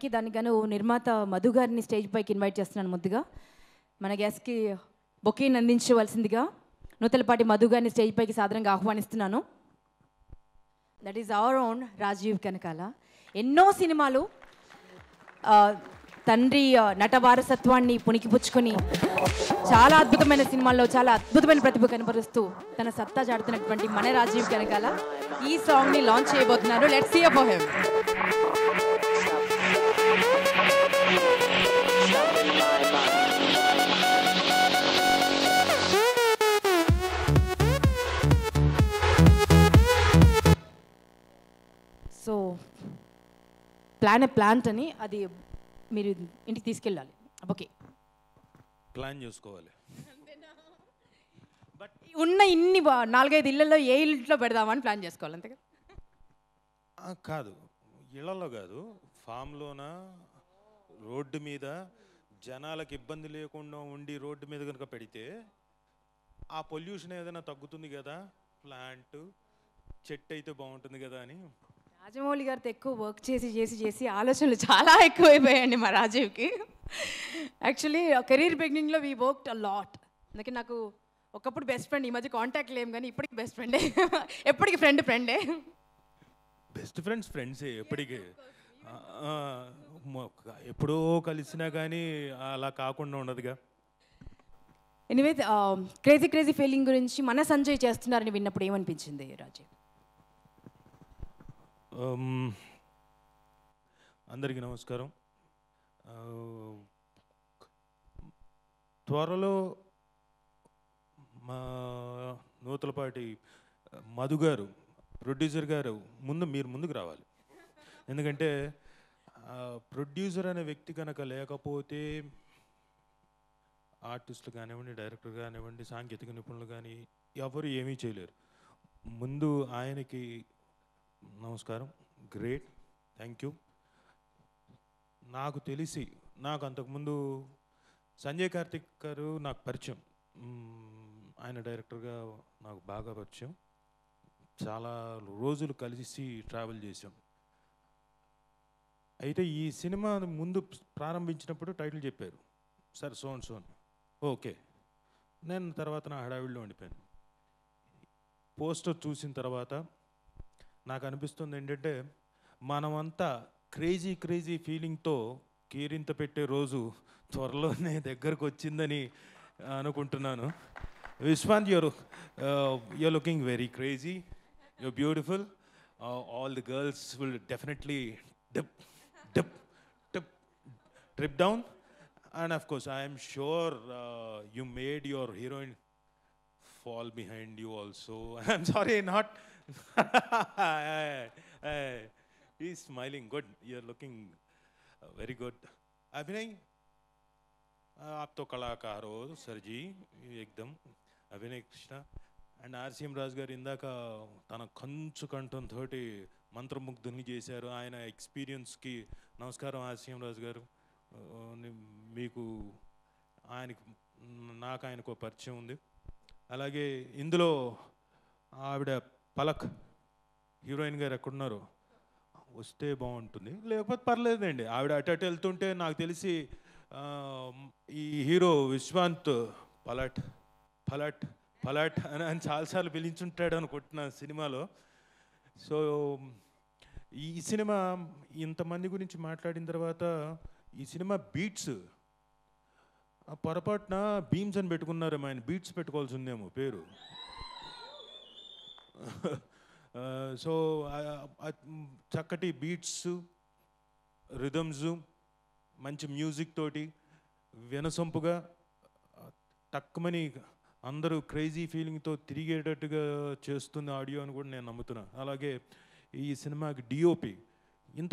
కి దానికి గాను నిర్మాత మధు గారిని స్టేజ్ పైకి ఇన్వైట్ చేస్తున్నాను. ముద్దుగా మన గెస్ట్కి బొకేని అందించవలసిందిగా నూతలపాటి మధు గారిని స్టేజ్ పైకి సాదరంగా ఆహ్వానిస్తున్నాను. That is our own Rajeev Kanakala. ఎన్నో సినిమాలు తండ్రి నట వారసత్వాన్ని పుణికిపుచ్చుకొని చాలా అద్భుతమైన సినిమాల్లో చాలా అద్భుతమైన ప్రతిభ కనబరుస్తూ తన సత్తా చాటుతున్నటువంటి మన రాజీవ్ కనకాల ఈ సాంగ్ని లాంచ్ చేయబోతున్నారు. Let's hear for him. So plant అని అది మీరు ఇంటికి తీసుకెళ్ళాలి. ఓకే, ప్లాన్ చేసుకోవాలి. బట్ ఉన్న ఇన్ని 4-5 ఇళ్లలో ఏ ఇంట్లో పెడదామని ప్లాన్ చేసుకోవాలి అంతే కదా? కాదు, ఇళ్లలో కాదు, ఫామ్లోన రోడ్డు మీద జనాలకు ఇబ్బంది లేకుండా ఉండి రోడ్డు మీద కనుక పెడితే ఆ పొల్యూషన్ ఏదైనా తగ్గుతుంది కదా, ప్లాంట్ చెట్టు అయితే బాగుంటుంది కదా అని. రాజమౌళి గారితో ఎక్కువ వర్క్ చేసి ఆలోచనలు చాలా ఎక్కువైపోయాయండి మా రాజీవ్కి. యాక్చువల్లీ కెరీర్ బిగినింగ్లో వీ వర్క్డ్ అ లాట్. అందుకే నాకు ఒకప్పుడు బెస్ట్ ఫ్రెండ్, ఈ మధ్య కాంటాక్ట్ లేము కానీ ఇప్పటికి బెస్ట్ ఫ్రెండే. ఎప్పటికి ఫ్రెండే. బెస్ట్ ఫ్రెండ్సే ఎప్పటికీ. ఎప్పుడో కలిసినా కానీ అలా కాకుండా ఉండదుగా. ఎనీవే, క్రేజీ ఫీలింగ్ గురించి మన సంజయ్ చేస్తున్నారని విన్నప్పుడు ఏమనిపించింది రాజీవ్? అందరికీ నమస్కారం. త్వరలో మా నూతలపాటి మధు గారు, ప్రొడ్యూసర్ గారు మీరు ముందుకు రావాలి. ఎందుకంటే ప్రొడ్యూసర్ అనే వ్యక్తి కనుక లేకపోతే ఆర్టిస్టులు కానివ్వండి, డైరెక్టర్ కానివ్వండి, సాంకేతిక నిపుణులు కానీ ఎవరు ఏమీ చేయలేరు. ముందు ఆయనకి నమస్కారం. Great, thank you. నాకు తెలిసి అంతకుముందు సంజయ్ కార్తిక్ గారు నాకు పరిచయం. ఆయన డైరెక్టర్గా నాకు బాగా పరిచయం. చాలా రోజులు కలిసి ట్రావెల్ చేసాం. అయితే ఈ సినిమా ముందు ప్రారంభించినప్పుడు టైటిల్ చెప్పారు, సార్ సోన్. ఓకే, నేను తర్వాత నా హడావిడిలో ఉండిపోయాను. పోస్టర్ చూసిన తర్వాత నాకు అనిపిస్తుంది ఏంటంటే మనమంతా క్రేజీ ఫీలింగ్తో కేరింత పెట్టే రోజు త్వరలోనే దగ్గరకు వచ్చిందని అనుకుంటున్నాను. Vishwanth, you're looking very crazy, you're beautiful, all the girls will definitely trip down, and of course I am sure you made your heroine fall behind you also. I'm sorry, not he's smiling. Good, you're looking very good. Abhinay, आप तो कलाकार हो sir जी, एकदम. Abhinay Krishna and RCM రాజు గారు ఇందాక తన కంచు కంఠంతో మంత్రముగ్ధుల్ని చేశారు. ఆయన ఎక్స్పీరియన్స్కి నమస్కారం ఆర్సీఎం రాజు గారు. మీకు నాకు ఆయనకు పరిచయం ఉంది. అలాగే ఇందులో ఆవిడ పలక్ హీరోయిన్ గారు ఎక్కడున్నారు, వస్తే బాగుంటుంది, లేకపోతే పర్లేదండి. ఆవిడ అటు వెళ్తుంటే నాకు తెలిసి ఈ హీరో విశ్వాంత్ పలాట్ అని చాలాసార్లు పిలిచుంటాడు అనుకుంటున్నా సినిమాలో. సో ఈ సినిమా ఇంతమంది గురించి మాట్లాడిన తర్వాత ఈ సినిమా బీట్స్ పొరపాటున బీమ్స్ అని పెట్టుకున్నారేమో, ఆయన బీట్స్ పెట్టుకోవాల్సి ఉందేమో పేరు. సో చక్కటి బీట్స్, రిథమ్స్, మంచి మ్యూజిక్ తోటి వినసొంపుగా టక్కుమని అందరూ క్రేజీ ఫీలింగ్తో తిరిగేటట్టుగా చేస్తుంది ఆడియో అని కూడా నేను నమ్ముతున్నాను. అలాగే ఈ సినిమాకి డిఓపి ఇంత